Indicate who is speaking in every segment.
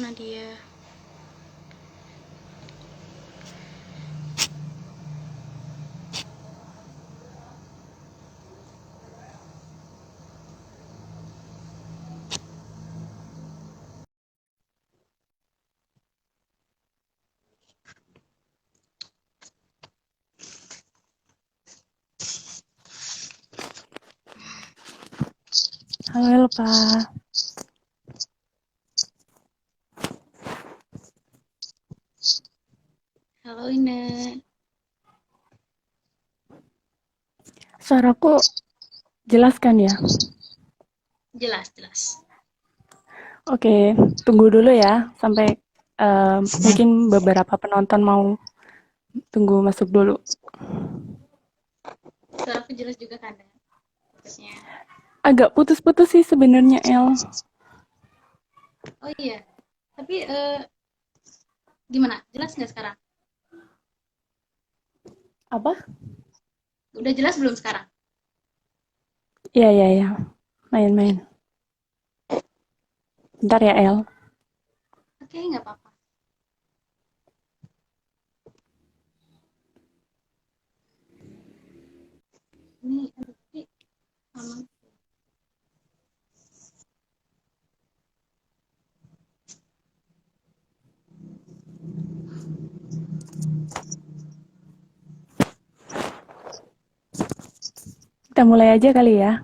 Speaker 1: Nadia.
Speaker 2: Halo Elpa.
Speaker 1: Halo Ina.
Speaker 2: Suaraku jelas kan ya?
Speaker 1: Jelas, jelas.
Speaker 2: Oke, tunggu dulu ya sampai mungkin beberapa penonton mau tunggu masuk dulu.
Speaker 1: Suaraku jelas juga kan? Terusnya.
Speaker 2: Agak putus-putus sih sebenarnya El.
Speaker 1: Oh iya. Tapi gimana? Jelas nggak sekarang?
Speaker 2: Apa?
Speaker 1: Udah jelas belum sekarang?
Speaker 2: Iya, iya, iya.
Speaker 1: Oke.
Speaker 2: Main-main. Bentar ya El.
Speaker 1: Oke, nggak apa-apa. Ini tapi aman.
Speaker 2: Kita mulai aja kali ya.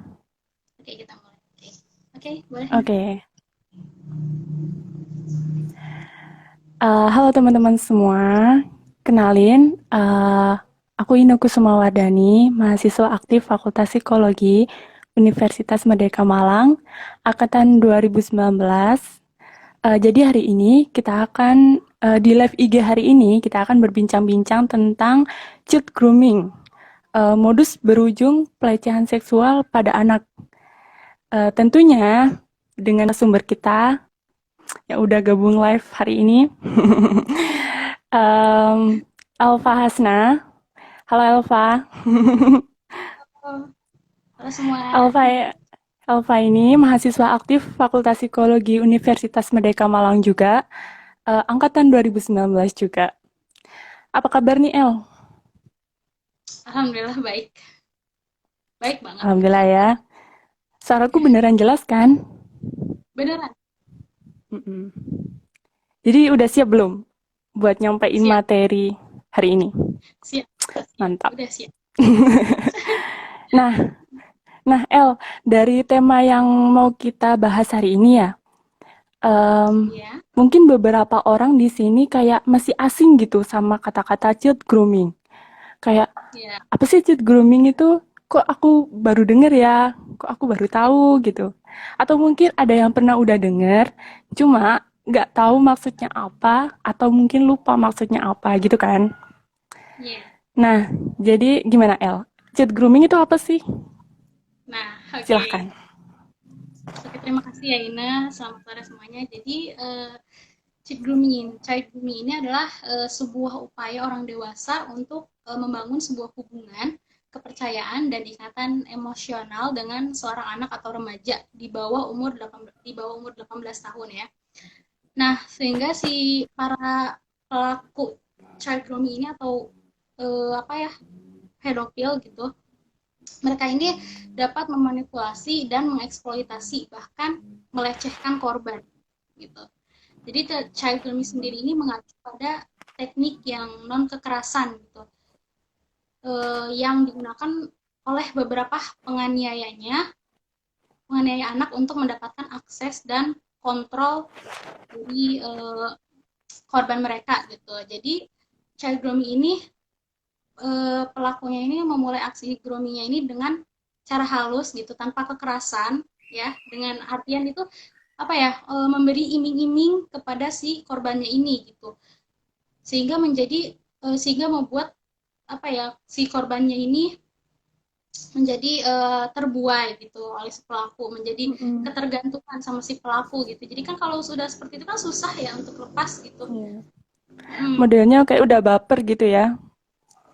Speaker 1: Oke, kita mulai. Oke. Oke, boleh Ina.
Speaker 2: Oke. Halo teman-teman semua. Kenalin, aku Inuku Sumawardani, mahasiswa aktif Fakultas Psikologi Universitas Merdeka Malang, angkatan 2019. Jadi hari ini kita akan di live IG hari ini kita akan berbincang-bincang tentang child grooming, modus berujung pelecehan seksual pada anak. Tentunya dengan sumber kita yang udah gabung live hari ini, Elva Hasna. Halo Elva.
Speaker 1: Halo, halo semua.
Speaker 2: Elva, Elva ini mahasiswa aktif Fakultas Psikologi Universitas Merdeka Malang juga, angkatan 2019 juga. Apa kabar nih El?
Speaker 1: Alhamdulillah baik. Baik banget.
Speaker 2: Alhamdulillah ya. Suaraku beneran jelas kan?
Speaker 1: Beneran.
Speaker 2: Mm-mm. Jadi udah siap belum buat nyampein
Speaker 1: Siap.
Speaker 2: materi hari ini?
Speaker 1: Siap. Siap.
Speaker 2: Mantap.
Speaker 1: Udah siap.
Speaker 2: Nah, El, dari tema yang mau kita bahas hari ini ya,
Speaker 1: Ya.
Speaker 2: mungkin beberapa orang di sini kayak masih asing gitu sama kata-kata child grooming. Kayak,
Speaker 1: Ya.
Speaker 2: apa sih child grooming itu? Kok aku baru denger ya? Kok aku baru tahu gitu? Atau mungkin ada yang pernah udah denger, cuma nggak tahu maksudnya apa, atau mungkin lupa maksudnya apa gitu kan?
Speaker 1: Ya.
Speaker 2: Nah, jadi gimana El? Child grooming itu apa sih?
Speaker 1: Nah, oke.
Speaker 2: Silahkan.
Speaker 1: Oke, terima kasih ya Ina. Selamat sore semuanya. Jadi, child grooming ini adalah sebuah upaya orang dewasa untuk membangun sebuah hubungan, kepercayaan dan ikatan emosional dengan seorang anak atau remaja di bawah umur 18 tahun ya. Nah, sehingga si para pelaku child grooming ini atau apa ya, pedofil gitu, mereka ini dapat memanipulasi dan mengeksploitasi bahkan melecehkan korban gitu. Jadi child grooming sendiri ini mengacu pada teknik yang non kekerasan gitu, yang digunakan oleh beberapa penganiaya anak untuk mendapatkan akses dan kontrol dari korban mereka gitu. Jadi child grooming ini pelakunya ini memulai aksi groomingnya ini dengan cara halus gitu tanpa kekerasan ya, dengan artian itu apa ya, memberi iming-iming kepada si korbannya ini gitu, sehingga membuat apa ya, si korbannya ini menjadi terbuai gitu oleh si pelaku, menjadi
Speaker 2: Mm-mm.
Speaker 1: ketergantungan sama si pelaku gitu. Jadi kan kalau sudah seperti itu kan susah ya untuk lepas gitu.
Speaker 2: Iya.
Speaker 1: Hmm.
Speaker 2: Modelnya kayak udah baper gitu ya.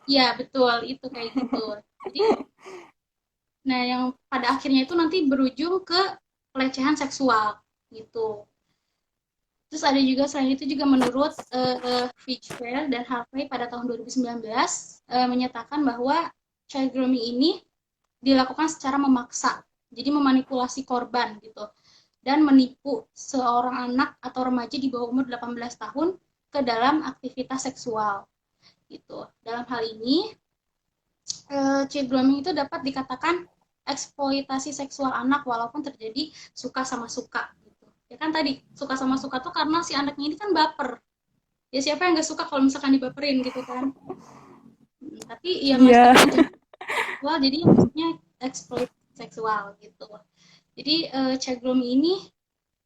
Speaker 1: Iya betul, itu kayak gitu. Jadi, nah yang pada akhirnya itu nanti berujung ke pelecehan seksual gitu. Terus ada juga selain itu juga menurut Fitchwell dan Harvey pada tahun 2019 menyatakan bahwa child grooming ini dilakukan secara memaksa. Jadi memanipulasi korban gitu dan menipu seorang anak atau remaja di bawah umur 18 tahun ke dalam aktivitas seksual gitu. Dalam hal ini child grooming itu dapat dikatakan eksploitasi seksual anak walaupun terjadi suka sama suka gitu. Ya kan tadi suka sama suka tuh karena si anaknya ini kan baper. Ya siapa yang nggak suka kalau misalkan dibaperin gitu kan. Tapi ya
Speaker 2: Iya.
Speaker 1: masuknya jangan seksual jadi masuknya eksploitasi seksual gitu. Jadi child grooming ini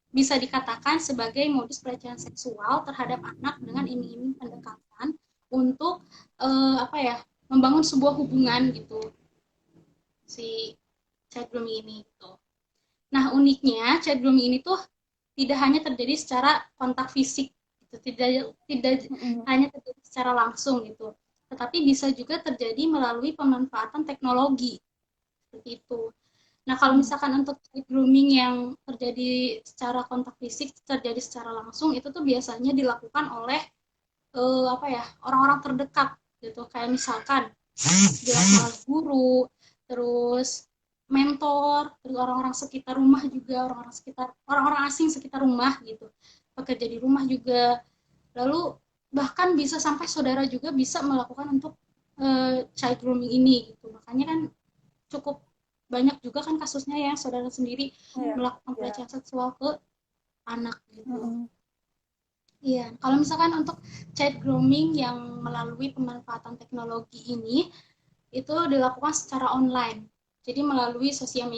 Speaker 1: bisa dikatakan sebagai modus pelecehan seksual terhadap anak dengan iming-iming pendekatan untuk apa ya membangun sebuah hubungan gitu si child grooming ini gitu. Nah uniknya child grooming ini tuh tidak hanya terjadi secara kontak fisik gitu, tidak hanya terjadi secara langsung gitu, tetapi bisa juga terjadi melalui pemanfaatan teknologi seperti itu. Nah, kalau misalkan untuk grooming yang terjadi secara kontak fisik, terjadi secara langsung, itu tuh biasanya dilakukan oleh apa ya orang-orang terdekat gitu. Kayak misalkan dilakukan guru, terus mentor, terus orang-orang sekitar rumah juga, orang-orang asing sekitar rumah gitu. Pekerja di rumah juga. Lalu bahkan bisa sampai saudara juga bisa melakukan untuk child grooming ini gitu. Makanya kan cukup banyak juga kan kasusnya yang saudara sendiri melakukan pelecehan seksual ke anak gitu. Iya, kalau misalkan untuk child grooming yang melalui pemanfaatan teknologi ini itu dilakukan secara online. Jadi melalui sosial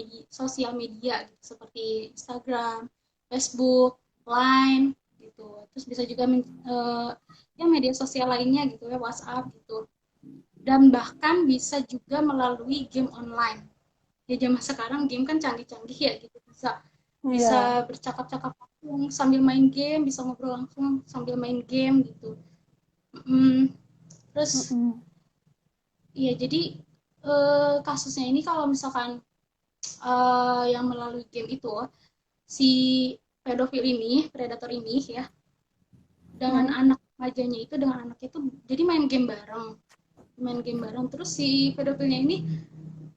Speaker 1: media gitu, seperti Instagram, Facebook, Line gitu. Terus bisa juga ya media sosial lainnya gitu ya, WhatsApp gitu. Dan bahkan bisa juga melalui game online. Ya zaman sekarang game kan canggih-canggih ya gitu, bisa bisa
Speaker 2: Iya.
Speaker 1: bercakap-cakap langsung sambil main game, bisa ngobrol langsung sambil main game gitu. Hmm, terus ya jadi kasusnya ini kalau misalkan yang melalui game itu si pedofil ini, predator ini ya, dengan anak remajanya itu dengan anaknya itu jadi main game bareng terus si pedofilnya ini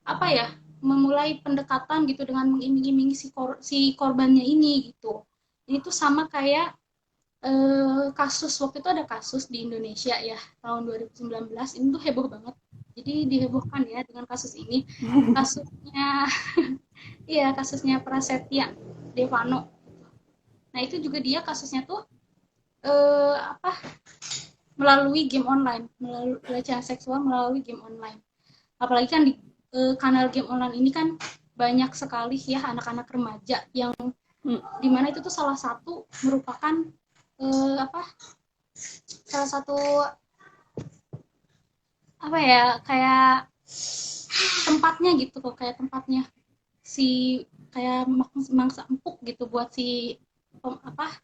Speaker 1: apa ya memulai pendekatan gitu dengan mengiming-imingi si korbannya ini gitu. Ini tuh sama kayak kasus waktu itu ada kasus di Indonesia ya tahun 2019 ini tuh heboh banget. Jadi dihebohkan ya dengan kasus ini. Kasusnya iya kasusnya Prasetya Devano. Nah itu juga dia kasusnya tuh apa melalui game online, melalui pelecehan seksual melalui game online. Apalagi kan di kanal game online ini kan banyak sekali ya anak-anak remaja yang dimana itu tuh salah satu merupakan apa salah satu apa ya kayak tempatnya gitu kok kayak tempatnya si kayak mangsa empuk gitu buat si apa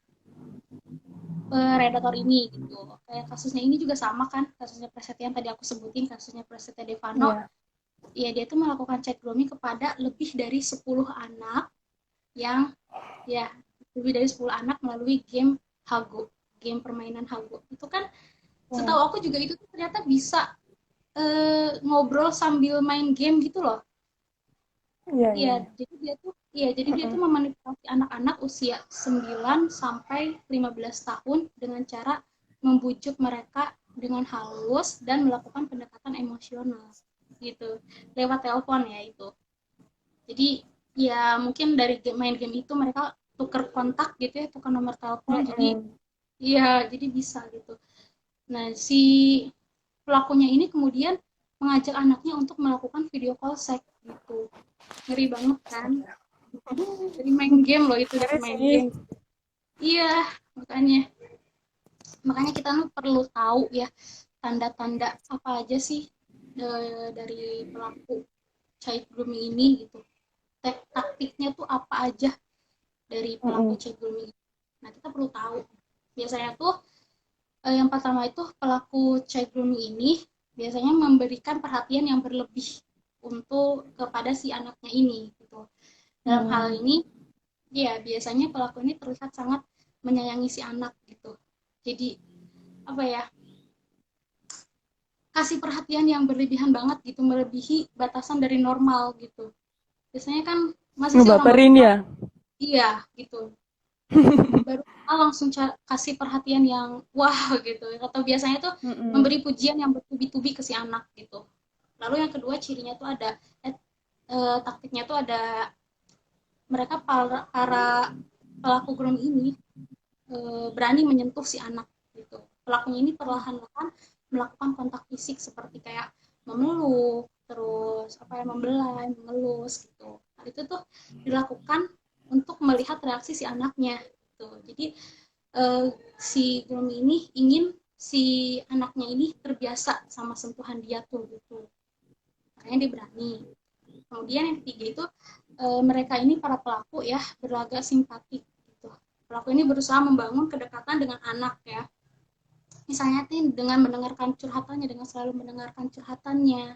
Speaker 1: predator ini gitu kayak kasusnya ini juga sama kan kasusnya Prasetya yang tadi aku sebutin kasusnya Prasetya Devano ya dia tuh melakukan child grooming kepada lebih dari 10 anak yang ya lebih dari 10 anak melalui game permainan Hago itu kan setahu aku juga itu tuh ternyata bisa ngobrol sambil main game gitu loh. Iya, jadi dia tuh memanipulasi anak-anak usia 9 sampai 15 tahun dengan cara membujuk mereka dengan halus dan melakukan pendekatan emosional gitu. Lewat telepon ya itu. Jadi ya mungkin dari main game itu mereka tuker kontak gitu ya, tuker nomor telepon. Jadi iya, jadi bisa gitu. Nah, si pelakunya ini kemudian mengajak anaknya untuk melakukan video call seks gitu. Ngeri banget kan? Dari main game loh itu dari main game. Iya, makanya makanya kita tuh perlu tahu ya tanda-tanda apa aja sih dari pelaku child grooming ini gitu. Taktiknya tuh apa aja dari pelaku child grooming. Nah, kita perlu tahu. Biasanya tuh yang pertama itu pelaku child grooming ini biasanya memberikan perhatian yang berlebih untuk kepada si anaknya ini gitu. Dalam hal ini ya biasanya pelaku ini terlihat sangat menyayangi si anak gitu. Jadi apa ya, kasih perhatian yang berlebihan banget gitu, melebihi batasan dari normal gitu. Biasanya kan masa sih orang baru
Speaker 2: Ngebaperin
Speaker 1: kenal,
Speaker 2: ya.
Speaker 1: iya gitu, baru kenal langsung kasih perhatian yang wah gitu, atau biasanya tuh
Speaker 2: Mm-mm.
Speaker 1: memberi pujian yang bertubi-tubi ke si anak gitu. Lalu yang kedua cirinya tuh ada taktiknya tuh ada, mereka para pelaku groom ini berani menyentuh si anak gitu. Pelakunya ini perlahan-lahan melakukan kontak fisik seperti kayak memeluk, terus apa ya, membelai, mengelus gitu. Hal itu tuh dilakukan untuk melihat reaksi si anaknya gitu. Jadi eh, si groom ini ingin si anaknya ini terbiasa sama sentuhan dia tuh gitu. Makanya dia berani. Kemudian yang ketiga itu mereka ini para pelaku ya berlagak simpatik gitu. Pelaku ini berusaha membangun kedekatan dengan anak ya. Misalnya nih dengan mendengarkan curhatannya, dengan selalu mendengarkan curhatannya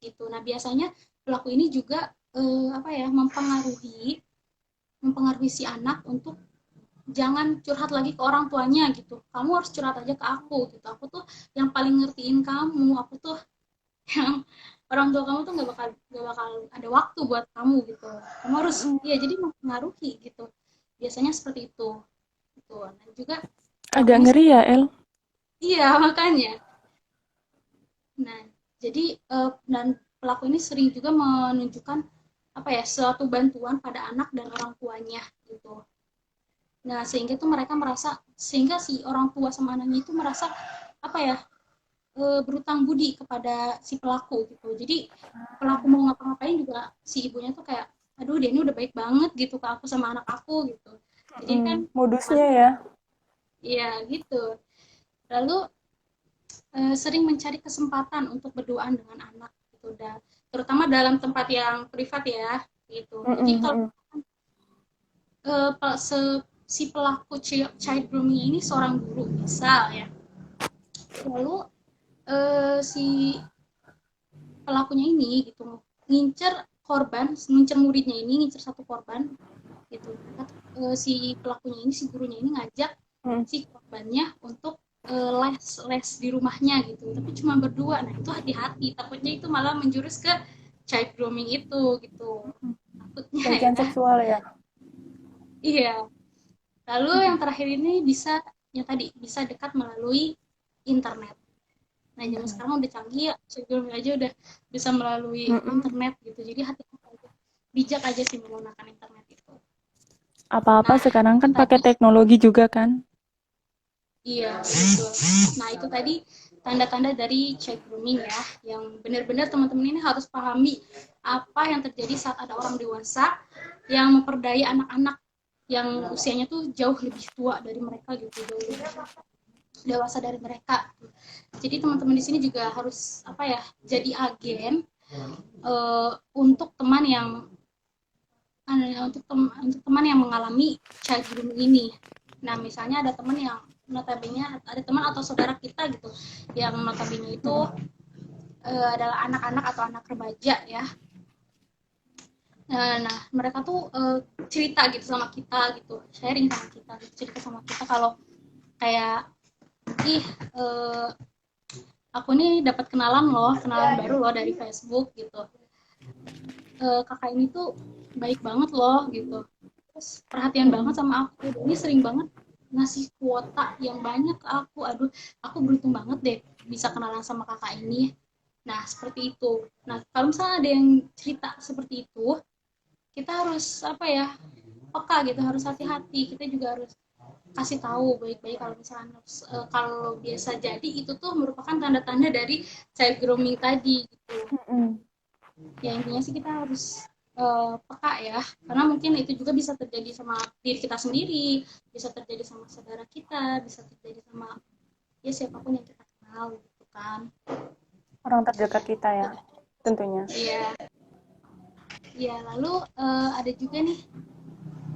Speaker 1: gitu. Nah biasanya pelaku ini juga apa ya, mempengaruhi si anak untuk jangan curhat lagi ke orang tuanya gitu. Kamu harus curhat aja ke aku gitu. Aku tuh yang paling ngertiin kamu. Aku tuh yang orang tua kamu tuh nggak bakal ada waktu buat kamu gitu. Kamu harus, ya jadi mempengaruhi gitu. Biasanya seperti itu gitu. Dan juga pelaku
Speaker 2: Agak
Speaker 1: ini
Speaker 2: ngeri ya, El.
Speaker 1: iya makanya. Nah jadi dan pelaku ini sering juga menunjukkan apa ya, suatu bantuan pada anak dan orang tuanya gitu. Nah sehingga tuh mereka merasa, sehingga si orang tua sama anaknya itu merasa apa ya, berutang budi kepada si pelaku gitu. Jadi pelaku mau ngapa-ngapain juga si ibunya tuh kayak, aduh dia ini udah baik banget gitu ke aku sama anak aku gitu. Jadi kan
Speaker 2: Modusnya ya.
Speaker 1: iya gitu. Lalu sering mencari kesempatan untuk berduaan dengan anak gitu, dan terutama dalam tempat yang privat ya gitu. Jadi kalau
Speaker 2: Mm-mm.
Speaker 1: si pelaku child grooming ini seorang guru misal ya, lalu si pelakunya ini gitu ngincer korban, ngincer muridnya ini, ngincer satu korban gitu. Si pelakunya ini, si gurunya ini ngajak
Speaker 2: Mm.
Speaker 1: si korbannya untuk les di rumahnya gitu, tapi cuma berdua. Nah itu hati-hati, takutnya itu malah menjurus ke child grooming itu gitu, takutnya
Speaker 2: Pelecehan
Speaker 1: ya.
Speaker 2: seksual ya.
Speaker 1: Iya. Lalu yang terakhir ini bisa, yang tadi bisa dekat melalui internet. Nah zaman
Speaker 2: Internet.
Speaker 1: sekarang udah canggih ya, sebelum aja udah bisa melalui
Speaker 2: Mm-mm.
Speaker 1: internet gitu, jadi hati-hati aja, bijak aja sih menggunakan internet itu.
Speaker 2: Apa-apa
Speaker 1: Nah
Speaker 2: sekarang
Speaker 1: itu
Speaker 2: kan pakai
Speaker 1: tadi,
Speaker 2: teknologi juga kan.
Speaker 1: iya betul. Nah itu tadi tanda-tanda dari child grooming ya, yang benar-benar teman-teman ini harus pahami apa yang terjadi saat ada orang dewasa yang memperdaya anak-anak yang usianya tuh jauh lebih tua dari mereka gitu, jauh lebih dewasa dari mereka. Jadi teman-teman di sini juga harus apa ya, jadi agen untuk teman yang untuk teman yang mengalami child grooming ini. Nah misalnya ada teman yang notabene, ada teman atau saudara kita gitu yang notabene itu adalah anak-anak atau anak remaja ya. Nah mereka tuh cerita gitu sama kita gitu, sharing sama kita gitu, cerita sama kita kalau kayak, ih aku nih dapat kenalan baru loh dari Facebook gitu. Kakak ini tuh baik banget loh gitu, terus perhatian banget
Speaker 2: Mm-mm.
Speaker 1: sama aku, ini sering banget ngasih kuota yang banyak ke aku. Aduh aku beruntung banget deh bisa kenalan sama kakak ini. Nah seperti itu. Nah kalau misalnya ada yang cerita seperti itu, kita harus apa ya, peka gitu, harus hati-hati, kita juga harus kasih tahu baik-baik kalau misalnya kalau biasa jadi itu tuh merupakan tanda-tanda dari child grooming tadi gitu.
Speaker 2: Mm-mm.
Speaker 1: Ya intinya sih kita harus peka ya, karena mungkin itu juga bisa terjadi sama diri kita sendiri, bisa terjadi sama saudara kita, bisa terjadi sama ya siapapun yang kita kenal gitu kan.
Speaker 2: Orang terdekat kita ya, tentunya.
Speaker 1: Iya, iya. Lalu ada juga nih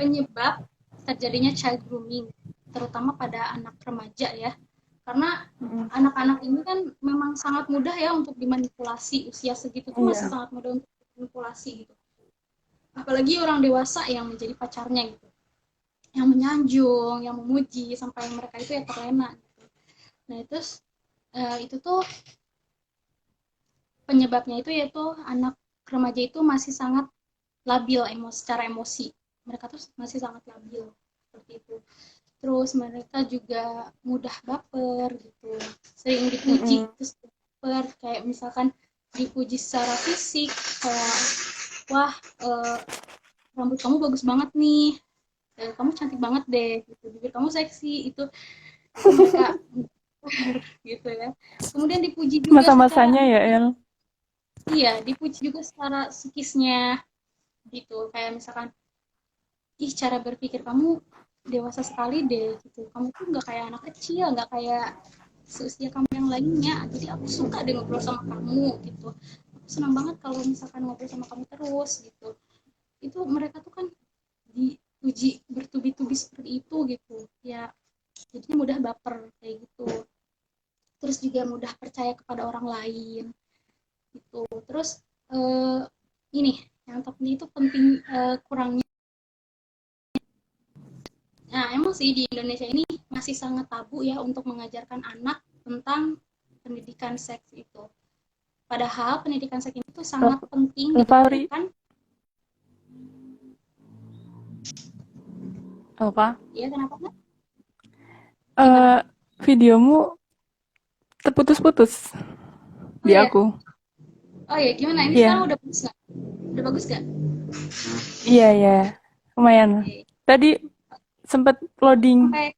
Speaker 1: penyebab terjadinya child grooming, terutama pada anak remaja ya, karena
Speaker 2: Mm-mm.
Speaker 1: anak-anak ini kan memang sangat mudah ya untuk dimanipulasi, usia segitu tuh masih
Speaker 2: Iya.
Speaker 1: sangat mudah untuk dimanipulasi gitu, apalagi orang dewasa yang menjadi pacarnya gitu. yang menyanjung, yang memuji sampai mereka itu ya terlena gitu. Nah itu tuh penyebabnya itu yaitu anak remaja itu masih sangat labil secara emosi. Mereka tuh masih sangat labil seperti itu. Terus mereka juga mudah baper gitu, sering dipuji
Speaker 2: Mm-mm.
Speaker 1: terus baper, kayak misalkan dipuji secara fisik, kayak wah, eh, rambut kamu bagus banget nih, kamu cantik banget deh gitu, bibir kamu seksi, itu mereka gitu ya. Kemudian dipuji juga secara,
Speaker 2: Masa-masanya ya, El.
Speaker 1: iya, dipuji juga secara psikisnya gitu, kayak misalkan, ih, cara berpikir kamu dewasa sekali deh gitu, kamu tuh nggak kayak anak kecil, nggak kayak seusia kamu yang lainnya, jadi aku suka deh ngobrol sama kamu gitu, aku senang banget kalau misalkan ngobrol sama kamu terus gitu. Itu mereka tuh kan diuji bertubi-tubi seperti itu gitu ya, jadi mudah baper kayak gitu. Terus juga mudah percaya kepada orang lain gitu. Terus eh, ini yang terpenting itu penting, kurangnya. Nah, emang sih di Indonesia ini masih sangat tabu ya untuk mengajarkan anak tentang pendidikan seks itu. Padahal pendidikan seks itu sangat penting
Speaker 2: Fahri,
Speaker 1: diajarkan.
Speaker 2: apa?
Speaker 1: Ya, kenapa nggak? Gimana?
Speaker 2: Eh, videomu terputus-putus
Speaker 1: Oh
Speaker 2: di
Speaker 1: ya,
Speaker 2: aku.
Speaker 1: oh ya, gimana? Ini sekarang
Speaker 2: Iya,
Speaker 1: udah bagus nggak? Udah bagus nggak?
Speaker 2: iya, iya. Lumayan.
Speaker 1: Oke.
Speaker 2: Tadi sempat loading.
Speaker 1: Sampai,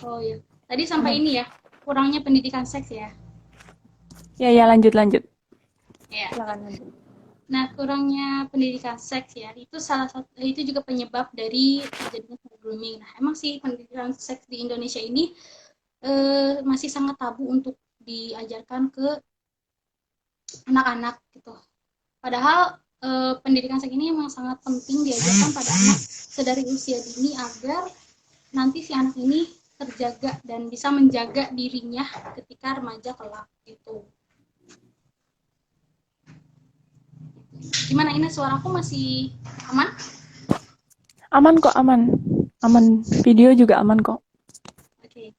Speaker 1: oh ya, tadi sampai
Speaker 2: Hmm.
Speaker 1: ini ya, kurangnya pendidikan seks ya.
Speaker 2: Ya, ya, lanjut, lanjut.
Speaker 1: Ya.
Speaker 2: Silakan lanjut.
Speaker 1: Nah, kurangnya pendidikan seks ya, itu salah satu, itu juga penyebab dari terjadinya grooming. Nah, emang sih pendidikan seks di Indonesia ini masih sangat tabu untuk diajarkan ke anak-anak gitu. Padahal pendidikan seks ini memang sangat penting diajarkan pada anak sedari usia dini agar nanti si anak ini terjaga dan bisa menjaga dirinya ketika remaja kelak gitu. Gimana ini, suaraku masih aman?
Speaker 2: Aman kok, aman. Aman. Video juga aman kok.
Speaker 1: Oke.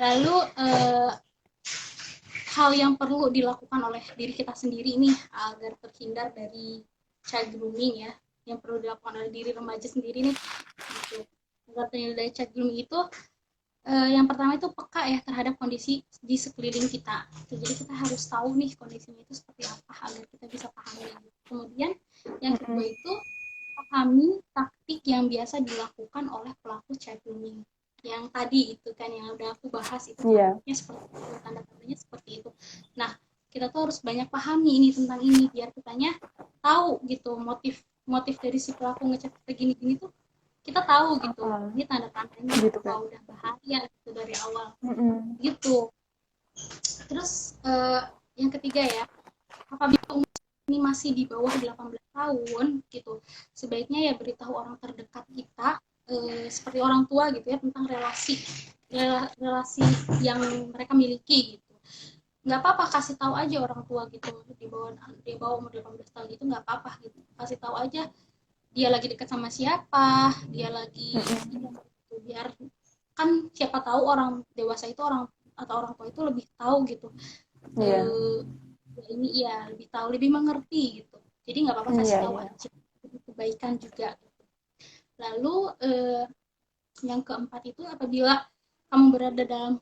Speaker 1: Lalu hal yang perlu dilakukan oleh diri kita sendiri nih agar terhindar dari child grooming ya, yang perlu dilakukan oleh diri remaja sendiri nih gitu. Agar terhindar dari child grooming itu, yang pertama itu peka ya terhadap kondisi di sekeliling kita. Jadi kita harus tahu nih kondisinya itu seperti apa agar kita bisa pahami. Kemudian yang kedua
Speaker 2: Mm-mm.
Speaker 1: itu pahami taktik yang biasa dilakukan oleh pelaku child grooming. Yang tadi itu kan yang udah aku bahas, itu
Speaker 2: Iya.
Speaker 1: taktiknya seperti itu, tanda-tandanya seperti itu. Nah, kita tuh harus banyak pahami ini tentang ini biar kitanya tahu gitu motif motif dari si pelaku ngechat kita gini-gini tuh, kita tahu gitu.
Speaker 2: Apa?
Speaker 1: Ini tanda-tandanya
Speaker 2: Gitu kan.
Speaker 1: wah udah bahaya gitu dari awal
Speaker 2: Mm-mm.
Speaker 1: gitu. Terus yang ketiga ya, apabila umur ini masih di bawah 18 tahun gitu, sebaiknya ya beritahu orang terdekat kita, seperti orang tua gitu ya, tentang relasi yang mereka miliki gitu. Nggak apa-apa kasih tahu aja orang tua gitu, di bawah umur 18 tahun itu nggak apa-apa gitu, kasih tahu aja dia lagi dekat sama siapa, dia lagi ini
Speaker 2: Mm-mm.
Speaker 1: gitu, biar kan siapa tahu orang dewasa itu, orang atau orang tua itu lebih tahu gitu,
Speaker 2: Iya.
Speaker 1: eh, ini iya lebih tahu, lebih mengerti gitu, jadi nggak apa-apa kasih
Speaker 2: Iya,
Speaker 1: tahu
Speaker 2: iya.
Speaker 1: aja, itu kebaikan juga gitu. Lalu yang keempat itu, apabila kamu berada dalam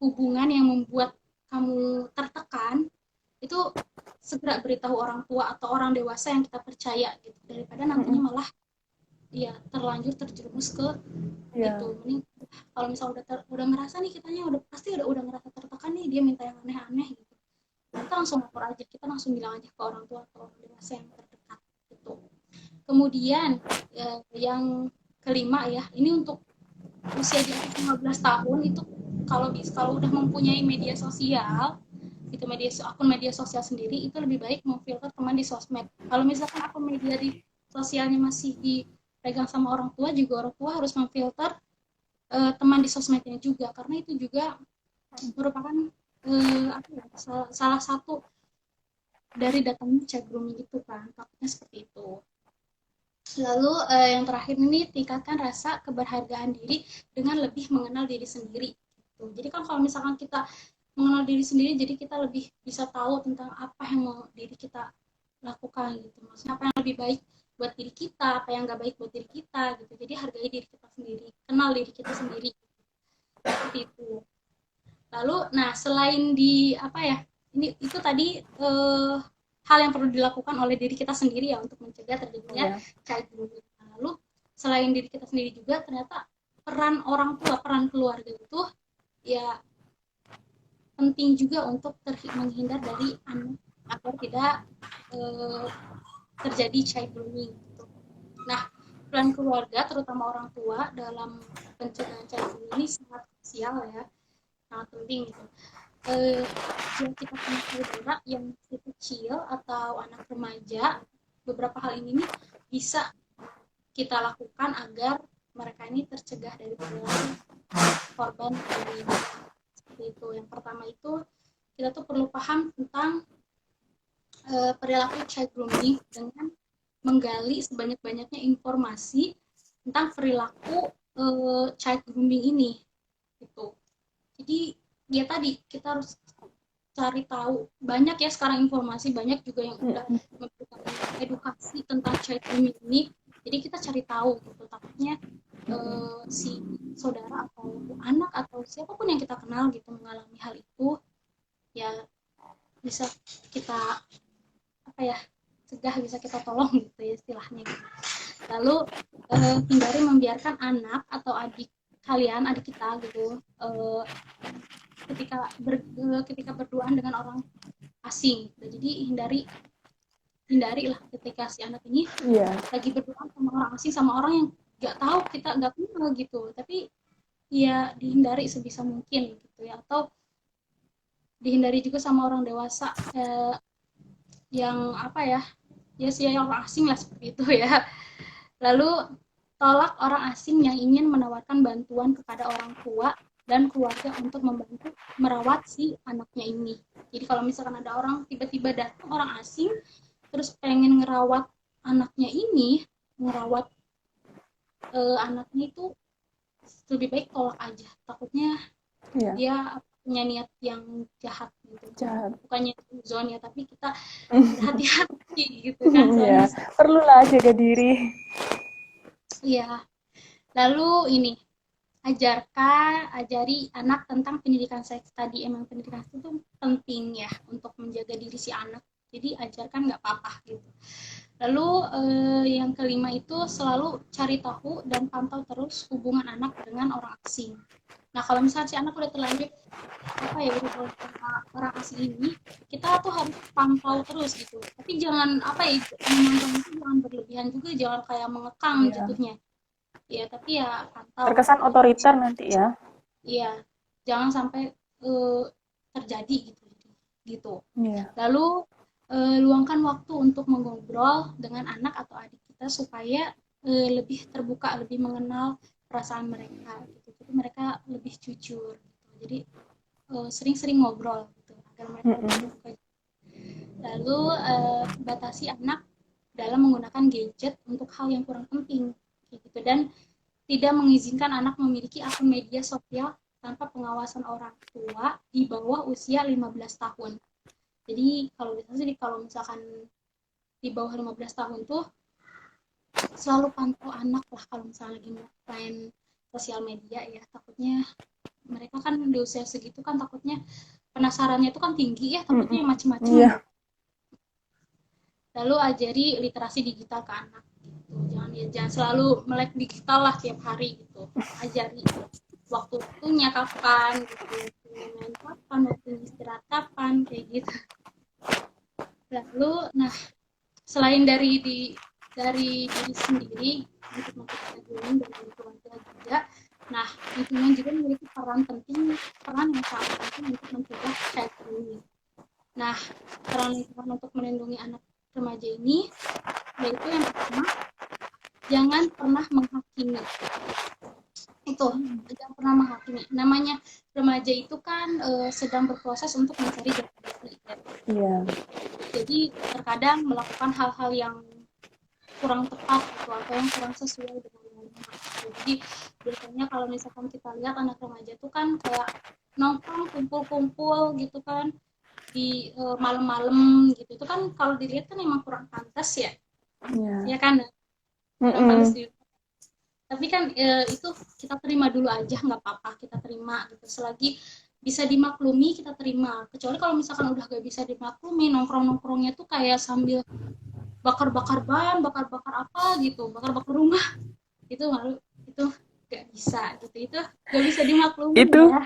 Speaker 1: hubungan yang membuat kamu tertekan, itu segera beritahu orang tua atau orang dewasa yang kita percaya gitu, daripada nantinya
Speaker 2: Mm-mm.
Speaker 1: malah ya terlanjur terjerumus ke itu.
Speaker 2: Iya.
Speaker 1: Mending kalau misal udah ngerasa nih, kitanya udah pasti udah ngerasa tertekan nih, dia minta yang aneh-aneh gitu, kita langsung lapor aja, kita langsung bilang aja ke orang tua atau orang dewasa yang terdekat gitu. Kemudian yang kelima ya, ini untuk usia di atas 15 tahun itu, kalau udah mempunyai media sosial itu, akun media sosial sendiri, itu lebih baik memfilter teman di sosmed. Kalau misalkan akun media di sosialnya masih dipegang sama orang tua, juga orang tua harus memfilter teman di sosmednya juga, karena itu juga merupakan apa ya, salah satu dari datangnya chat grooming itu kan, takutnya seperti itu. Lalu yang terakhir ini tingkatkan rasa keberhargaan diri dengan lebih mengenal diri sendiri. Gitu. Jadi kan kalau misalkan kita mengenal diri sendiri, jadi kita lebih bisa tahu tentang apa yang mau diri kita lakukan gitu. Maksudnya apa yang lebih baik buat diri kita, apa yang nggak baik buat diri kita gitu. Jadi hargai diri kita sendiri, kenal diri kita sendiri seperti itu. Lalu, nah selain di apa ya, ini itu tadi hal yang perlu dilakukan oleh diri kita sendiri ya untuk mencegah terjadinya child grooming. Lalu selain diri kita sendiri juga ternyata peran orang tua, peran keluarga itu ya penting juga untuk menghindar dari anak agar tidak terjadi child grooming. Gitu. Nah, peran keluarga terutama orang tua dalam pencegahan child grooming ini sangat krusial ya, sangat penting gitu. Yang kita punya saudara yang masih kecil atau anak remaja, beberapa hal ini nih bisa kita lakukan agar mereka ini tercegah dari perilaku korban bullying. Seperti itu. Yang pertama itu kita tuh perlu paham tentang perilaku child grooming dengan menggali sebanyak-banyaknya informasi tentang perilaku child grooming ini gitu. Jadi ya tadi kita harus cari tahu, banyak ya sekarang informasi, banyak juga yang udah memberikan edukasi tentang child grooming ini, jadi kita cari tahu gitu. Takutnya si saudara atau anak atau siapapun yang kita kenal gitu mengalami hal itu, ya bisa kita apa ya, cegah, bisa kita tolong gitu ya istilahnya gitu. Lalu hindari membiarkan anak atau adik kalian, adik kita gitu, ketika berduaan dengan orang asing. Jadi hindari lah ketika si anak ini lagi berduaan sama orang asing, sama orang yang nggak tahu, kita nggak kenal gitu. Tapi ya dihindari sebisa mungkin gitu ya. Atau dihindari juga sama orang dewasa yang apa ya, ya sih orang asing lah seperti itu ya. Lalu tolak orang asing yang ingin menawarkan bantuan kepada orang tua dan keluarga untuk membantu merawat si anaknya ini. Jadi kalau misalkan ada orang tiba-tiba datang orang asing terus pengen ngerawat anaknya ini, ngerawat anaknya itu lebih baik tolak aja. Takutnya dia punya niat yang jahat gitu. Bukannya zone ya, tapi kita hati-hati gitu kan.
Speaker 2: Iya, perlulah jaga diri.
Speaker 1: Iya. Lalu ini, ajari anak tentang pendidikan seks. Tadi emang pendidikan seks itu penting ya untuk menjaga diri si anak. Jadi ajarkan nggak apa-apa gitu. Lalu yang kelima itu selalu cari tahu dan pantau terus hubungan anak dengan orang asing. Nah kalau misalnya si anak udah terlanjur apa ya berhubungan sama orang asing ini, kita tuh harus pantau terus gitu. Tapi jangan apa ya, memantau itu jangan berlebihan juga, jangan kayak mengekang jatuhnya. Ya tapi ya pantau.
Speaker 2: Terkesan otoriter nanti ya.
Speaker 1: Iya, jangan sampai terjadi gitu. Lalu luangkan waktu untuk mengobrol dengan anak atau adik kita supaya lebih terbuka, lebih mengenal perasaan mereka gitu. Jadi mereka lebih jujur gitu. Jadi sering-sering ngobrol gitu agar mereka lebih terbuka. Lalu batasi anak dalam menggunakan gadget untuk hal yang kurang penting gitu, dan tidak mengizinkan anak memiliki akun media sosial tanpa pengawasan orang tua di bawah usia 15 tahun. Jadi kalau misalkan di bawah 15 tahun tuh selalu pantau anak lah kalau misalnya lagi main sosial media ya. Takutnya mereka kan di usia segitu kan takutnya penasarannya itu kan tinggi ya, takutnya macam-macam. Lalu ajari literasi digital ke anak gitu. Jangan selalu melek digital lah tiap hari gitu. Ajari waktunya kapan gitu, main kapan, waktu istirahat kapan, kayak gitu. Lalu nah selain dari diri sendiri untuk melakukan grooming dan dari keluarga juga, nah lingkungan juga memiliki peran yang sangat penting untuk mencegah child grooming. Nah peran lingkungan untuk melindungi anak remaja ini yaitu yang pertama, jangan pernah menghakimi. Itu jangan pernah menghakimi. Namanya remaja itu kan sedang berproses untuk mencari jati diri. Jadi terkadang melakukan hal-hal yang kurang tepat gitu atau yang kurang sesuai dengan norma gitu. Jadi biasanya kalau misalkan kita lihat anak remaja tuh kan kayak nongkrong kumpul-kumpul gitu kan di malam-malam gitu, itu kan kalau dilihat kan emang kurang pantas ya,
Speaker 2: Iya.
Speaker 1: ya kan, kurang pantas
Speaker 2: Mm-mm.
Speaker 1: di, tapi kan itu kita terima dulu aja, nggak apa-apa kita terima gitu, selagi bisa dimaklumi kita terima. Kecuali kalau misalkan udah gak bisa dimaklumi, nongkrong-nongkrongnya tuh kayak sambil bakar-bakar ban, bakar-bakar apa gitu, bakar-bakar rumah, itu malu, itu gak bisa gitu, itu gak bisa dimaklumi
Speaker 2: Itu
Speaker 1: ya.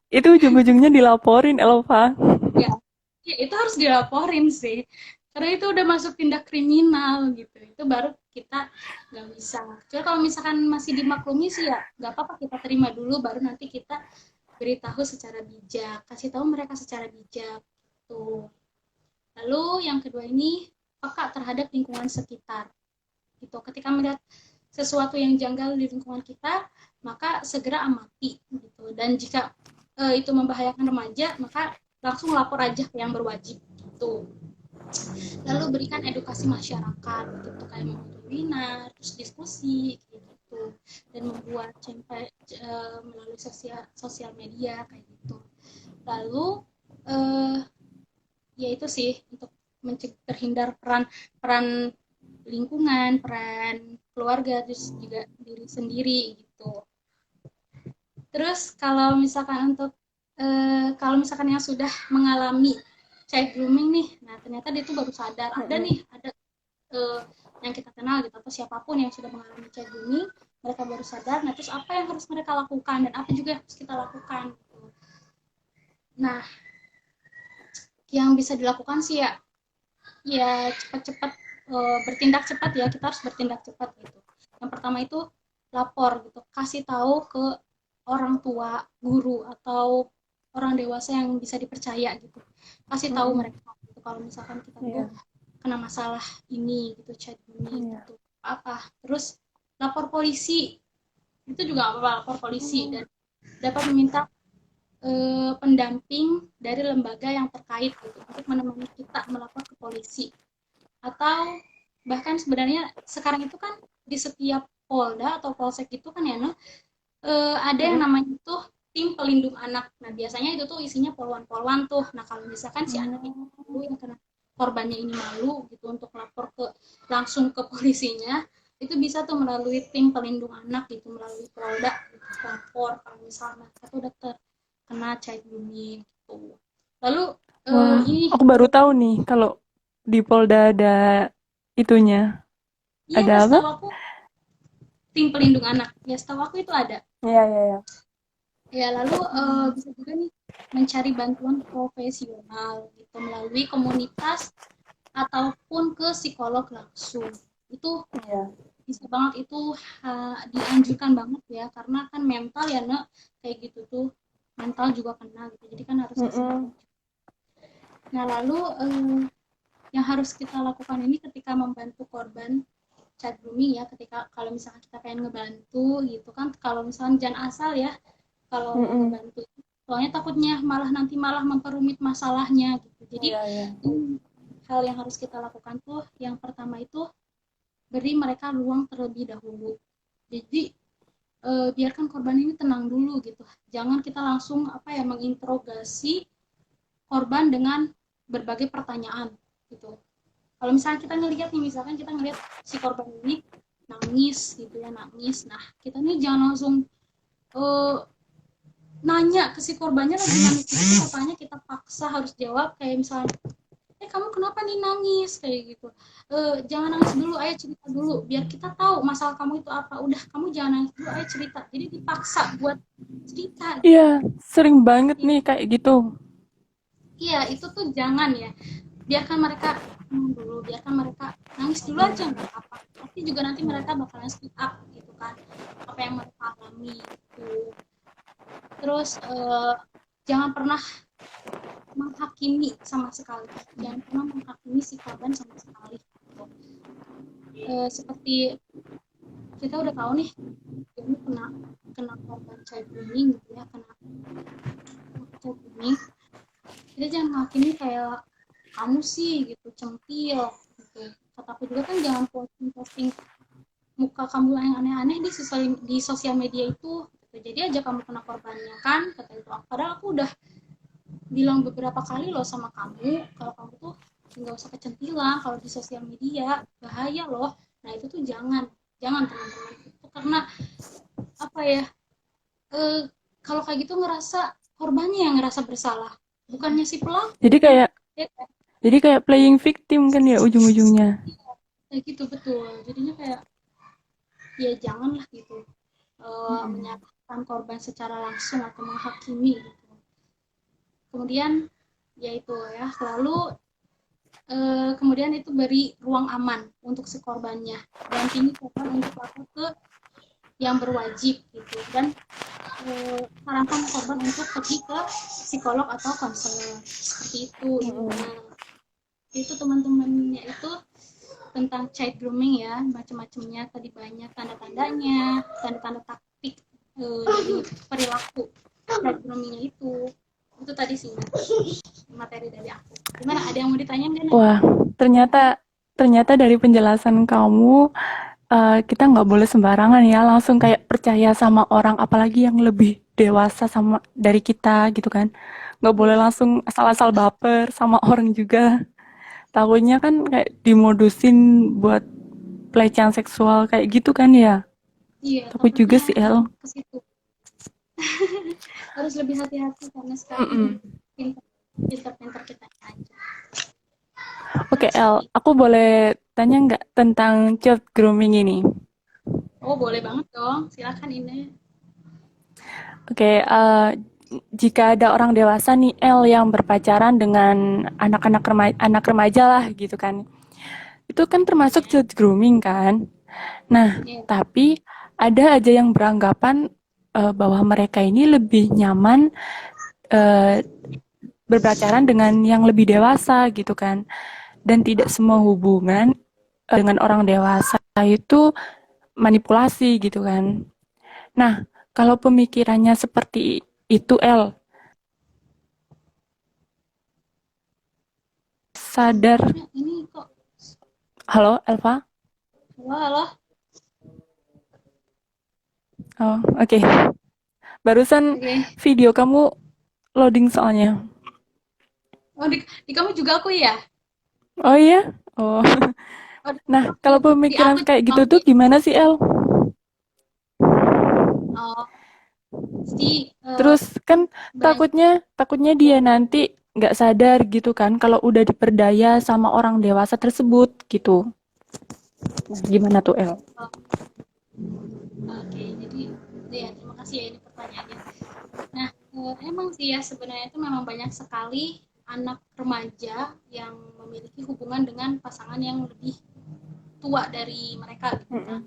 Speaker 2: itu ujung-ujungnya dilaporin, Elva.
Speaker 1: Ya, ya itu harus dilaporin sih, karena itu udah masuk tindak kriminal gitu, itu baru kita nggak bisa. Jadi kalau misalkan masih dimaklumi sih ya nggak apa-apa, kita terima dulu, baru nanti kita beritahu secara bijak, kasih tahu mereka secara bijak tuh. Lalu yang kedua ini peka terhadap lingkungan sekitar gitu. Ketika melihat sesuatu yang janggal di lingkungan kita, maka segera amati gitu. Dan jika itu membahayakan remaja, maka langsung lapor aja ke yang berwajib gitu. Lalu berikan edukasi masyarakat gitu, kayak membuat webinar, terus diskusi kayak gitu, dan membuat campaign melalui sosial media kayak gitu. Lalu eh, ya itu sih untuk terhindar peran peran lingkungan, peran keluarga, terus juga diri sendiri gitu. Terus kalau misalkan untuk kalau misalkan yang sudah mengalami child grooming nih, nah ternyata dia tuh baru sadar ada
Speaker 2: Mm-mm.
Speaker 1: nih, ada eh, yang kita kenal gitu, atau siapapun yang sudah mengalami child grooming, mereka baru sadar. Nah terus apa yang harus mereka lakukan dan apa juga yang harus kita lakukan gitu. Nah yang bisa dilakukan sih ya, ya cepat-cepat bertindak cepat ya, kita harus bertindak cepat gitu. Yang pertama itu lapor gitu, kasih tahu ke orang tua, guru, atau orang dewasa yang bisa dipercaya gitu, kasih tahu
Speaker 2: Mm-mm.
Speaker 1: mereka gitu kalau misalkan kita tuh
Speaker 2: Iya.
Speaker 1: kena masalah ini gitu, chat ini
Speaker 2: Iya.
Speaker 1: gitu apa. Terus lapor polisi, itu juga apa, lapor polisi, dan dapat meminta pendamping dari lembaga yang terkait gitu untuk menemani kita melapor ke polisi. Atau bahkan sebenarnya sekarang itu kan di setiap polda atau polsek itu kan ya, no, ada yang
Speaker 2: Mm-mm.
Speaker 1: namanya tuh tim pelindung anak. Nah biasanya itu tuh isinya poluan-poluan tuh. Nah kalau misalkan si anak itu malu, yang kena korbannya ini malu gitu untuk lapor ke langsung ke polisinya, itu bisa tuh melalui tim pelindung anak gitu, melalui polda gitu, lapor kalau misalnya satu udah terkena child grooming gitu. Lalu
Speaker 2: Wah,
Speaker 1: ini
Speaker 2: aku baru tahu nih kalau di Polda ada itunya.
Speaker 1: iya,
Speaker 2: Ada apa?
Speaker 1: setahu aku tim pelindung anak ya, setahu aku itu ada.
Speaker 2: Iya, iya, iya.
Speaker 1: Ya, lalu bisa juga nih mencari bantuan profesional gitu melalui komunitas ataupun ke psikolog langsung. Itu
Speaker 2: Iya.
Speaker 1: bisa banget, itu dianjurkan banget ya, karena kan mental ya, Nek, kayak gitu tuh mental juga kena gitu. Jadi kan harus kasih tahu.
Speaker 2: Mm-mm.
Speaker 1: Nah, lalu yang harus kita lakukan ini ketika membantu korban child grooming ya, ketika kalau misalkan kita pengen ngebantu gitu kan, kalau misalkan jangan asal ya kalau mau
Speaker 2: Mm-mm.
Speaker 1: ngebantu, soalnya takutnya malah nanti malah memperumit masalahnya gitu. Jadi
Speaker 2: Iya, iya.
Speaker 1: hal yang harus kita lakukan tuh yang pertama itu beri mereka ruang terlebih dahulu. Jadi biarkan korban ini tenang dulu gitu, jangan kita langsung apa ya menginterogasi korban dengan berbagai pertanyaan gitu. Kalau misalnya kita ngelihat nih, misalkan kita ngelihat si korban ini nangis gitu ya, nangis, nah kita nih jangan langsung eh, nanya ke si korbannya lagi nangis gitu, katanya kita paksa harus jawab kayak misalnya, kamu kenapa nih nangis kayak gitu, jangan nangis dulu, ayo cerita dulu biar kita tahu masalah kamu itu apa, udah kamu jangan nangis dulu, ayo cerita. Jadi dipaksa buat cerita
Speaker 2: Iya,
Speaker 1: gitu.
Speaker 2: sering banget nih kayak gitu.
Speaker 1: Iya itu tuh jangan ya, biarkan mereka dulu, biarkan mereka nangis dulu aja nggak apa-apa, tapi juga nanti mereka bakalan speak up gitu kan, apa yang mereka alami gitu. Terus jangan pernah menghakimi sama sekali, jangan pernah menghakimi si korban sama sekali gitu. Seperti kita udah tahu nih ini kena kena korban child grooming gitu ya, kena child grooming, kita jangan menghakimi kayak kamu sih gitu centil gitu, kataku juga kan jangan posting muka kamu yang aneh-aneh di sosial media itu gitu. Jadi aja kamu kena korbannya kan, kata itu. Padahal aku udah bilang beberapa kali loh sama kamu kalau kamu tuh nggak usah kecentilan kalau di sosial media, bahaya loh. Nah itu tuh jangan teman-teman, itu karena apa ya, eh, kalau kayak gitu ngerasa korbannya yang ngerasa bersalah, bukannya si pelaku.
Speaker 2: Jadi kayak
Speaker 1: Ya kan?
Speaker 2: jadi kayak playing victim kan ya ujung-ujungnya.
Speaker 1: Kayak gitu betul, jadinya kayak ya janganlah gitu, menyatakan korban secara langsung atau menghakimi gitu. Kemudian yaitu ya selalu, kemudian itu beri ruang aman untuk si korbannya, dampingi korban untuk lapor ke yang berwajib gitu, dan sarankan korban untuk pergi ke psikolog atau konselor seperti itu. Itu teman-temannya itu tentang child grooming ya, macam-macamnya tadi banyak tanda-tandanya, tanda-tanda taktik dari perilaku child groomingnya itu tadi sih materi dari aku. Gimana, ada yang mau ditanyain kan?
Speaker 2: Wah, ternyata ternyata dari penjelasan kamu kita nggak boleh sembarangan ya langsung kayak percaya sama orang apalagi yang lebih dewasa sama dari kita gitu kan. Nggak boleh
Speaker 1: Iya,
Speaker 2: langsung asal-asal baper sama orang juga. Takutnya kan kayak dimodusin buat pelecehan seksual kayak gitu kan ya.
Speaker 1: iya
Speaker 2: Takut juga
Speaker 1: takutnya
Speaker 2: sih El.
Speaker 1: ke situ. Harus lebih hati-hati karena sekarang
Speaker 2: Mm-mm.
Speaker 1: pintar-pintar kita aja.
Speaker 2: Oke
Speaker 1: Itu
Speaker 2: El,
Speaker 1: sih.
Speaker 2: aku boleh tanya nggak tentang child grooming ini?
Speaker 1: Oh boleh banget dong, silakan ini.
Speaker 2: Oke, jika ada orang dewasa nih El yang berpacaran dengan anak remaja lah gitu kan. Itu kan termasuk
Speaker 1: Ya,
Speaker 2: child grooming kan. Nah,
Speaker 1: ya.
Speaker 2: tapi ada aja yang beranggapan bahwa mereka ini lebih nyaman eh, berpacaran dengan yang lebih dewasa gitu kan. Dan tidak semua hubungan dengan orang dewasa itu manipulasi gitu kan. Nah, kalau pemikirannya seperti itu El, sadar.
Speaker 1: Sebenarnya ini kok,
Speaker 2: Halo, Elva?
Speaker 1: walah.
Speaker 2: Oh, oke. Barusan
Speaker 1: Oke.
Speaker 2: video kamu loading soalnya.
Speaker 1: Oh di kamu juga aku ya.
Speaker 2: Oh iya? Oh.
Speaker 1: Oh,
Speaker 2: Nah, kalau
Speaker 1: di aku
Speaker 2: pemikiran kayak gitu
Speaker 1: dong.
Speaker 2: tuh gimana sih, El?
Speaker 1: Oh si
Speaker 2: Terus kan
Speaker 1: banyak.
Speaker 2: takutnya dia nanti nggak sadar gitu kan kalau udah diperdaya sama orang dewasa tersebut gitu. Nah, gimana tuh, El?
Speaker 1: Oke, jadi ya terima kasih ya ini pertanyaannya. Nah, emang sih ya sebenarnya itu memang banyak sekali anak remaja yang memiliki hubungan dengan pasangan yang lebih tua dari mereka gitu kan.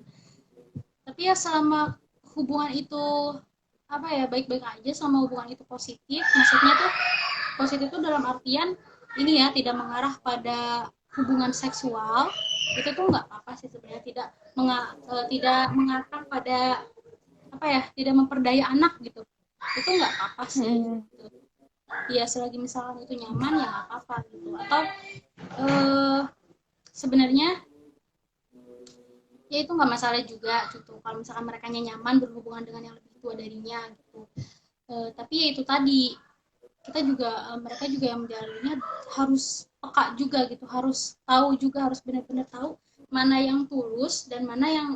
Speaker 1: Tapi ya selama hubungan itu apa ya, baik-baik aja, selama hubungan itu positif, maksudnya tuh positif itu dalam artian ini ya, tidak mengarah pada hubungan seksual, itu tuh nggak apa-apa sih sebenarnya, tidak mengarahkan pada apa ya, tidak memperdaya anak gitu, itu nggak apa-apa sih gitu. Ya selagi misalkan itu nyaman ya nggak apa-apa gitu. Atau eh, sebenarnya ya itu nggak masalah juga gitu kalau misalkan mereka nyaman berhubungan dengan yang lebih tua darinya gitu. Tapi ya itu tadi, kita juga mereka juga yang menjalaninya harus peka juga gitu, harus tahu juga, harus benar-benar tahu mana yang tulus dan mana yang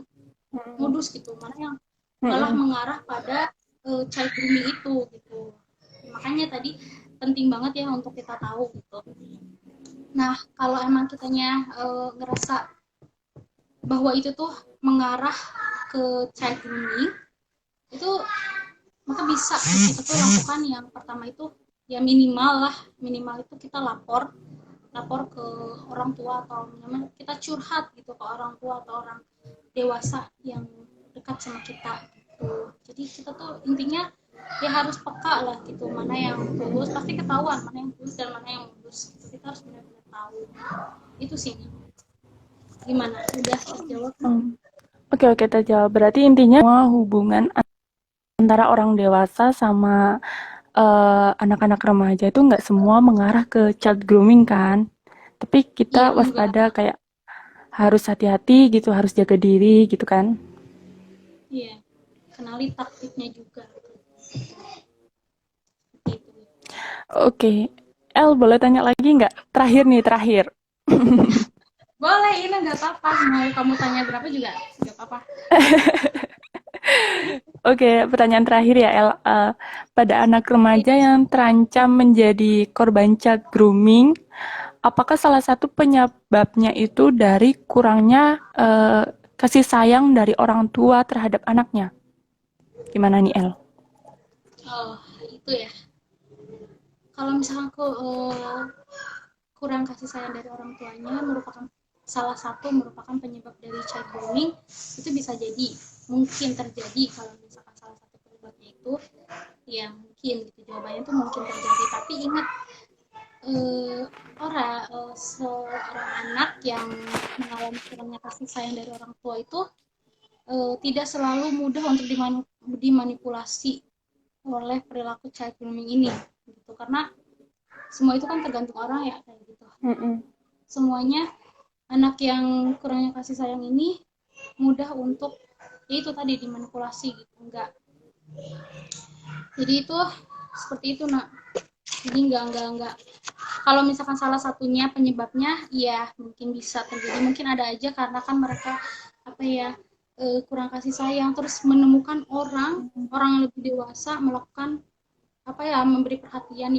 Speaker 1: modus gitu, mana yang malah mengarah pada child grooming itu gitu. Makanya tadi penting banget ya untuk kita tahu gitu. Nah kalau emang kitanya ngerasa bahwa itu tuh mengarah ke child grooming itu, maka bisa kita tuh lakukan yang pertama itu ya minimal itu kita lapor ke orang tua, atau kita curhat gitu ke orang tua atau orang dewasa yang dekat sama kita gitu. Jadi kita tuh intinya ya harus peka lah gitu, mana yang tulus, pasti ketahuan mana yang tulus dan mana yang modus gitu. Kita harus benar-benar tahu. Itu sih. Gimana, udah terjawab?
Speaker 2: Oke, oke, terjawab. Berarti intinya semua hubungan antara orang dewasa sama anak-anak remaja itu nggak semua mengarah ke child grooming kan? Tapi
Speaker 1: Iya
Speaker 2: kita
Speaker 1: enggak.
Speaker 2: waspada kayak harus hati-hati gitu, harus jaga diri gitu kan.
Speaker 1: Iya, kenali taktiknya juga. Gitu.
Speaker 2: Oke, El boleh tanya lagi nggak? Terakhir nih, terakhir.
Speaker 1: Boleh, ini nggak apa-apa. Mau kamu tanya berapa juga nggak apa-apa.
Speaker 2: Oke, pertanyaan terakhir ya El. Pada anak
Speaker 1: Iya.
Speaker 2: remaja yang terancam menjadi korban child grooming, apakah salah satu penyebabnya itu dari kurangnya kasih sayang dari orang tua terhadap anaknya? Gimana nih El?
Speaker 1: Oh, itu ya. Kalau misalkan aku kurang kasih sayang dari orang tuanya merupakan salah satu merupakan penyebab dari child grooming, itu bisa jadi mungkin terjadi. Kalau misalkan salah satu penyebabnya itu ya mungkin gitu, jawabannya itu mungkin terjadi, tapi ingat eh, seorang anak yang mengalami kurangnya kasih sayang dari orang tua itu tidak selalu mudah untuk dimanipulasi oleh perilaku child grooming ini gitu, karena semua itu kan tergantung orang ya kayak gitu.
Speaker 2: Mm-mm.
Speaker 1: Semuanya anak yang kurangnya kasih sayang ini mudah untuk ya itu tadi dimanipulasi gitu, enggak, jadi itu seperti itu nak. Jadi enggak, kalau misalkan salah satunya penyebabnya ya mungkin bisa terjadi, mungkin ada aja karena kan mereka apa ya, kurang kasih sayang, terus menemukan orang orang yang lebih dewasa melakukan apa ya, memberi perhatian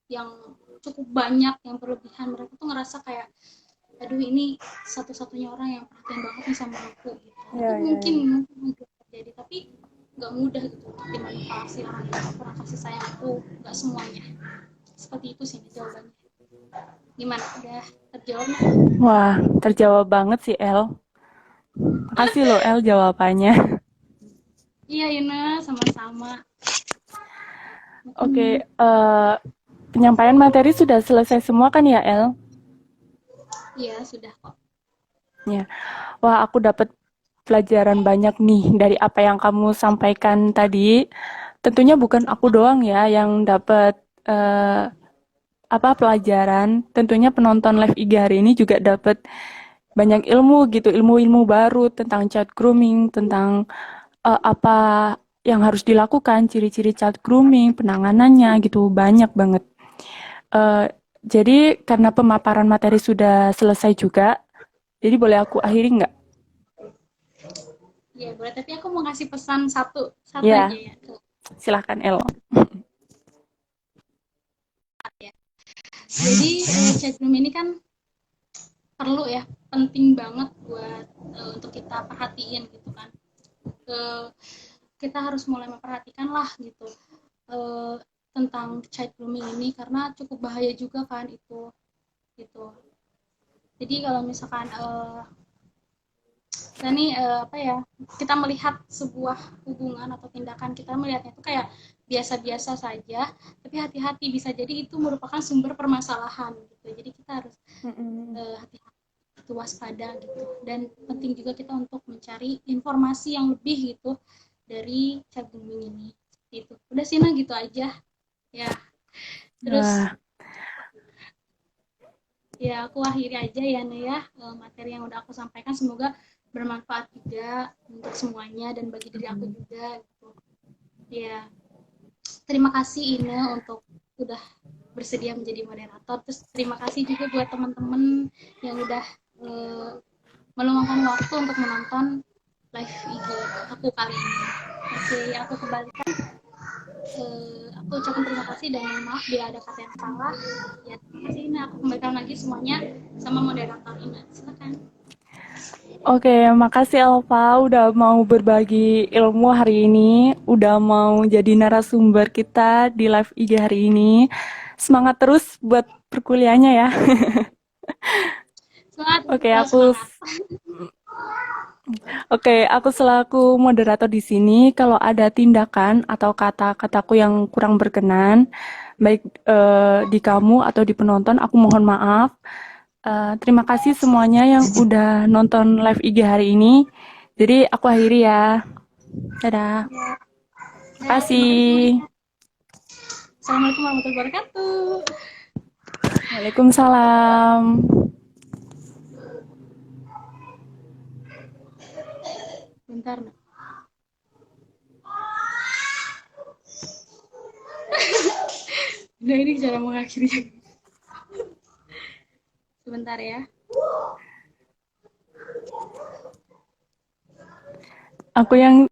Speaker 1: yang cukup banyak, yang berlebihan, mereka tuh ngerasa kayak aduh ini satu-satunya orang yang perhatian banget nih sama aku gitu. Itu
Speaker 2: Ya, ya,
Speaker 1: mungkin
Speaker 2: ya.
Speaker 1: mungkin terjadi, tapi nggak mudah gitu untuk dimanipulasi orang yang kurang kasih sayang itu, nggak semuanya. Seperti itu sih jawabannya. Gimana, udah terjawab nih?
Speaker 2: Wah, terjawab banget sih El. Makasih loh El jawabannya.
Speaker 1: Iya Ina, sama-sama.
Speaker 2: Oke,
Speaker 1: Hmm,
Speaker 2: penyampaian materi sudah selesai semua kan ya El?
Speaker 1: iya sudah kok.
Speaker 2: Ya. Wah, aku dapat pelajaran banyak nih dari apa yang kamu sampaikan tadi. Tentunya bukan aku doang ya yang dapat eh, apa pelajaran. Tentunya penonton live IG hari ini juga dapat banyak ilmu gitu, ilmu-ilmu baru tentang child grooming, tentang apa yang harus dilakukan, ciri-ciri child grooming, penanganannya gitu, banyak banget. Eh, jadi karena pemaparan materi sudah selesai juga, jadi boleh aku akhiri nggak?
Speaker 1: Iya boleh, tapi aku mau ngasih pesan satu satu aja
Speaker 2: Ya,
Speaker 1: ya ke
Speaker 2: silahkan El.
Speaker 1: ya. Jadi chatroom ini kan perlu ya, penting banget buat untuk kita perhatiin gitu kan. Eh, kita harus mulai memperhatikan lah gitu, eh, tentang child grooming ini, karena cukup bahaya juga kan itu gitu. Jadi kalau misalkan kita nih apa ya, kita melihat sebuah hubungan atau tindakan, kita melihatnya itu kayak biasa-biasa saja, tapi hati-hati, bisa jadi itu merupakan sumber permasalahan gitu. Jadi kita harus hati-hati, itu waspada gitu, dan penting juga kita untuk mencari informasi yang lebih gitu dari child grooming ini. Itu udah sih nah, gitu aja ya. Terus
Speaker 2: Wah,
Speaker 1: ya aku akhiri aja ya Nih ya, materi yang udah aku sampaikan semoga bermanfaat juga untuk semuanya dan bagi diri aku juga gitu. Ya, terima kasih Ine untuk udah bersedia menjadi moderator. Terus terima kasih juga buat teman-teman yang udah uh, meluangkan waktu untuk menonton live IG aku kali ini. Oke, aku kembalikan. Aku ucapkan terima kasih dan mohon maaf bila ada kata yang salah. Ya, terima kasih Ina. Aku kembalikan lagi semuanya sama moderator Ina. Silakan.
Speaker 2: oke, makasih Alfa udah mau berbagi ilmu hari ini, udah mau jadi narasumber kita di live IG hari ini. Semangat terus buat perkuliahannya ya.
Speaker 1: Semangat,
Speaker 2: Oke,
Speaker 1: semangat.
Speaker 2: aku selaku moderator di sini. Kalau ada tindakan atau kata-kataku yang kurang berkenan, baik di kamu atau di penonton, aku mohon maaf. Terima kasih semuanya yang udah nonton live IG hari ini. Jadi aku akhiri ya. Dadah.
Speaker 1: Ya, terima kasih
Speaker 2: Makasih.
Speaker 1: semuanya. Assalamualaikum warahmatullahi wabarakatuh.
Speaker 2: Waalaikumsalam.
Speaker 1: Sebentar. Nah, ini cara mengakhirinya. Sebentar ya.
Speaker 2: Aku yang